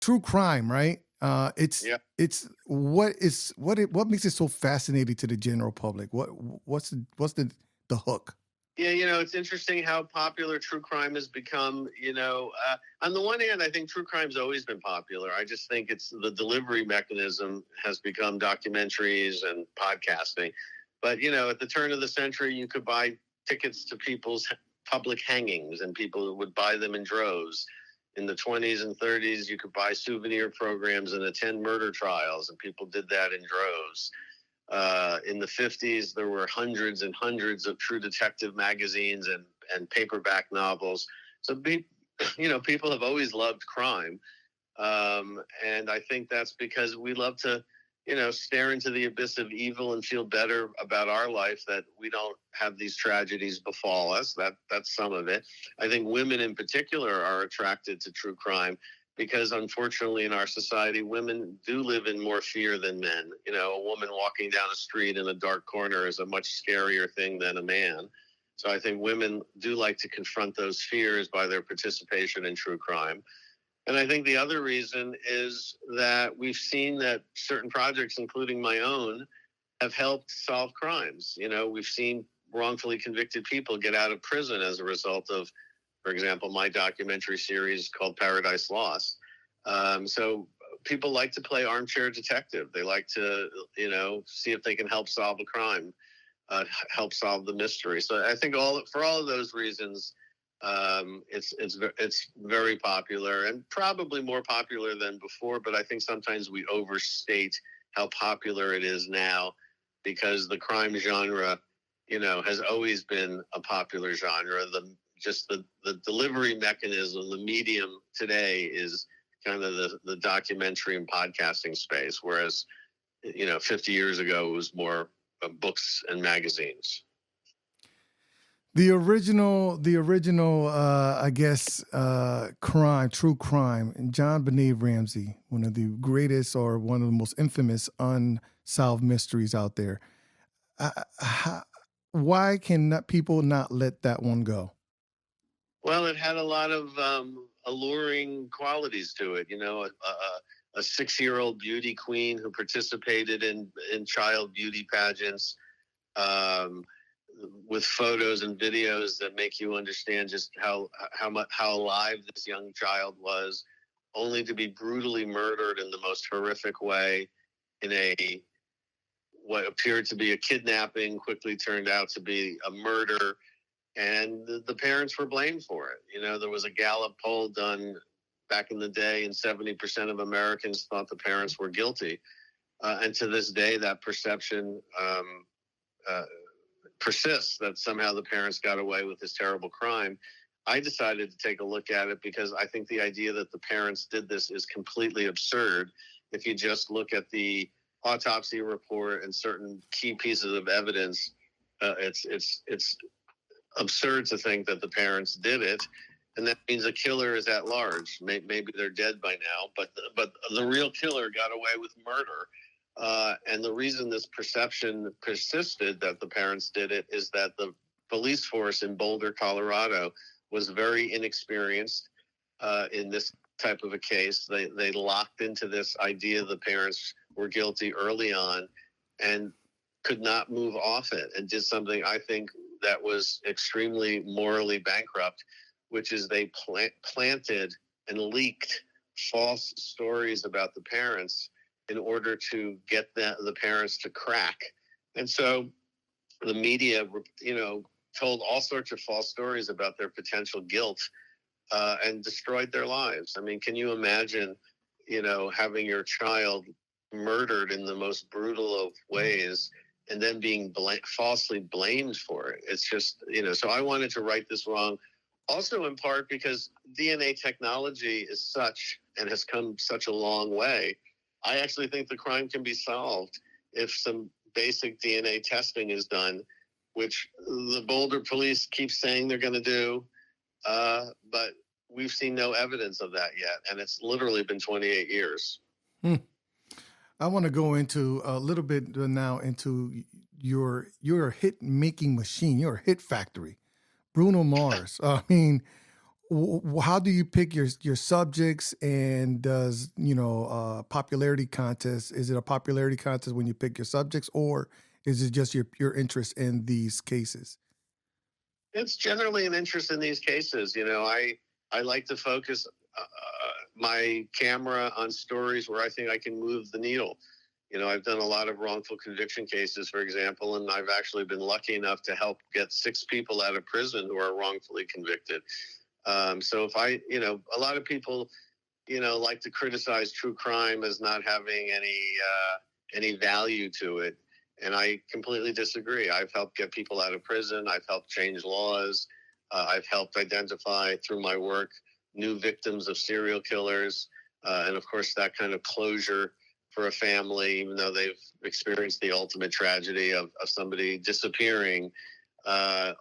true crime, right? Yeah. It's what makes it so fascinating to the general public? What's the hook? Yeah, it's interesting how popular true crime has become. On the one hand, I think true crime's always been popular. I just think it's the delivery mechanism has become documentaries and podcasting. But, at the turn of the century, you could buy tickets to people's public hangings, and people would buy them in droves. In the 20s and 30s, you could buy souvenir programs and attend murder trials, and people did that in droves. In the 50s, there were hundreds and hundreds of true detective magazines and paperback novels. So, people have always loved crime. And I think that's because we love to, stare into the abyss of evil and feel better about our life, that we don't have these tragedies befall us. That's some of it. I think women in particular are attracted to true crime because, unfortunately, in our society, women do live in more fear than men. A woman walking down a street in a dark corner is a much scarier thing than a man. So I think women do like to confront those fears by their participation in true crime. And I think the other reason is that we've seen that certain projects, including my own, have helped solve crimes. We've seen wrongfully convicted people get out of prison as a result of, for example, my documentary series called Paradise Lost. So people like to play armchair detective. They like to, see if they can help solve a crime, help solve the mystery. So I think for all of those reasons, it's very popular, and probably more popular than before. But I think sometimes we overstate how popular it is now, because the crime genre, has always been a popular genre. The delivery mechanism, the medium today is kind of the documentary and podcasting space, whereas 50 years ago it was more books and magazines. The original, I guess, true crime, and JonBenét Ramsey, one of the greatest or one of the most infamous unsolved mysteries out there. Why can people not let that one go? Well, it had a lot of alluring qualities to it. A 6-year-old beauty queen who participated in child beauty pageants, with photos and videos that make you understand just how alive this young child was, only to be brutally murdered in the most horrific way in what appeared to be a kidnapping, quickly turned out to be a murder. And the parents were blamed for it. There was a Gallup poll done back in the day, and 70% of Americans thought the parents were guilty. And to this day, that perception persists, that somehow the parents got away with this terrible crime. I decided to take a look at it because I think the idea that the parents did this is completely absurd. If you just look at the autopsy report and certain key pieces of evidence, it's absurd to think that the parents did it, and that means the killer is at large. Maybe they're dead by now, but the real killer got away with murder. And the reason this perception persisted that the parents did it is that the police force in Boulder, Colorado, was very inexperienced in this type of a case. They locked into this idea the parents were guilty early on and could not move off it, and did something I think that was extremely morally bankrupt, which is they planted and leaked false stories about the parents in order to get the parents to crack. And so the media, told all sorts of false stories about their potential guilt, and destroyed their lives. I mean, can you imagine, having your child murdered in the most brutal of ways and then being falsely blamed for it? It's just, so I wanted to right this wrong. Also, in part because DNA technology is such and has come such a long way. I actually think the crime can be solved if some basic DNA testing is done, which the Boulder police keep saying they're going to do. But we've seen no evidence of that yet. And it's literally been 28 years. I want to go into a little bit now into your hit making machine, your hit factory, Bruno Mars. I mean, How do you pick your subjects, and does, popularity contest, is it a popularity contest when you pick your subjects, or is it just your interest in these cases? It's generally an interest in these cases. I like to focus my camera on stories where I think I can move the needle. I've done a lot of wrongful conviction cases, for example, and I've actually been lucky enough to help get 6 people out of prison who are wrongfully convicted. So if a lot of people, like to criticize true crime as not having any value to it. And I completely disagree. I've helped get people out of prison. I've helped change laws. I've helped identify through my work new victims of serial killers. And of course, that kind of closure for a family, even though they've experienced the ultimate tragedy of somebody disappearing.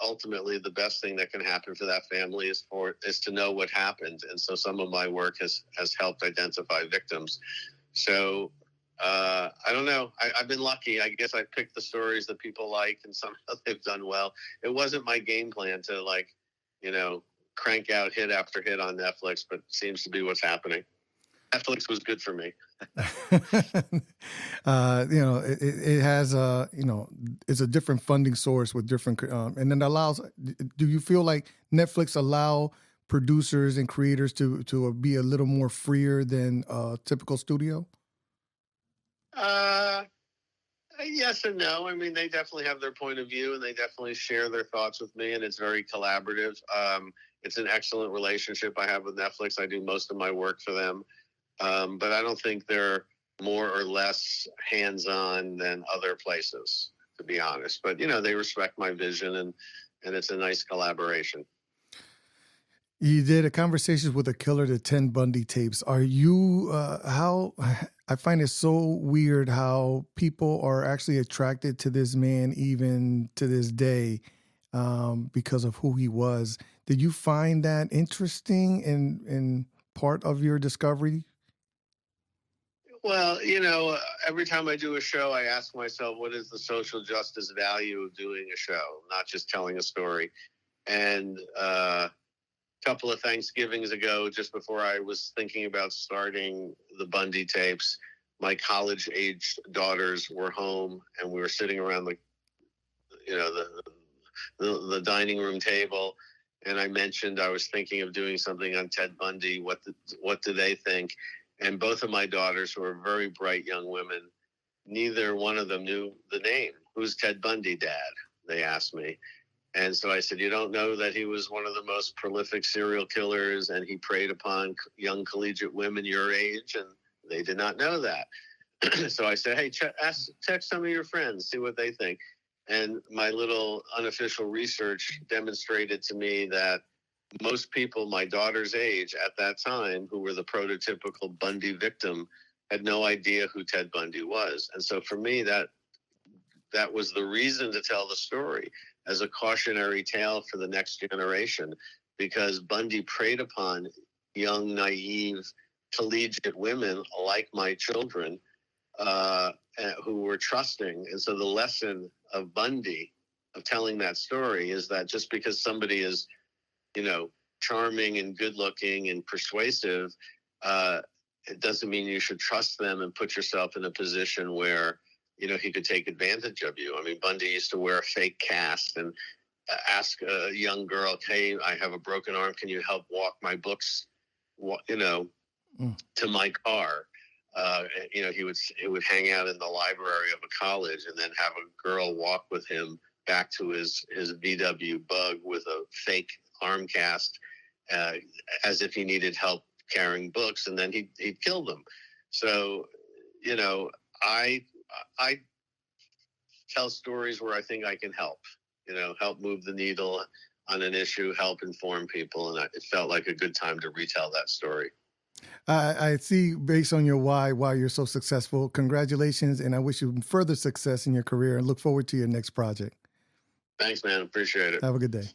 Ultimately, the best thing that can happen for that family is to know what happened. And so some of my work has helped identify victims. So I don't know. I've been lucky. I guess I picked the stories that people like, and somehow they've done well. It wasn't my game plan to crank out hit after hit on Netflix, but it seems to be what's happening. Netflix was good for me. It has it's a different funding source with different, and then allows. Do you feel like Netflix allow producers and creators to be a little more freer than a typical studio? Yes and no. I mean, they definitely have their point of view, and they definitely share their thoughts with me, and it's very collaborative. It's an excellent relationship I have with Netflix. I do most of my work for them. But I don't think they're more or less hands-on than other places, to be honest. But, they respect my vision, and it's a nice collaboration. You did a Conversations with a Killer, the Ted Bundy tapes. Are you, I find it so weird how people are actually attracted to this man even to this day, because of who he was. Did you find that interesting in part of your discovery? Well, every time I do a show, I ask myself, what is the social justice value of doing a show, not just telling a story? And a couple of Thanksgivings ago, just before I was thinking about starting the Bundy tapes, my college-aged daughters were home, and we were sitting around the dining room table, and I mentioned I was thinking of doing something on Ted Bundy. What do they think? And both of my daughters, who are very bright young women, neither one of them knew the name. Who's Ted Bundy, Dad? They asked me. And so I said, you don't know that he was one of the most prolific serial killers, and he preyed upon young collegiate women your age? And they did not know that. So I said, hey, text some of your friends, see what they think. And my little unofficial research demonstrated to me that most people my daughter's age at that time, who were the prototypical Bundy victim, had no idea who Ted Bundy was. And so for me, that was the reason to tell the story as a cautionary tale for the next generation, because Bundy preyed upon young, naive, collegiate women like my children, who were trusting. And so the lesson of Bundy, of telling that story, is that just because somebody is charming and good looking and persuasive, it doesn't mean you should trust them and put yourself in a position where, he could take advantage of you. I mean, Bundy used to wear a fake cast and ask a young girl, hey, I have a broken arm. Can you help walk my books, to my car? He would hang out in the library of a college and then have a girl walk with him back to his VW Bug with a fake arm cast, as if he needed help carrying books, and then he'd kill them. So, I tell stories where I think I can help move the needle on an issue, help inform people, and it felt like a good time to retell that story. I see, based on your why you're so successful. Congratulations, and I wish you further success in your career, and look forward to your next project. Thanks, man. Appreciate it. Have a good day.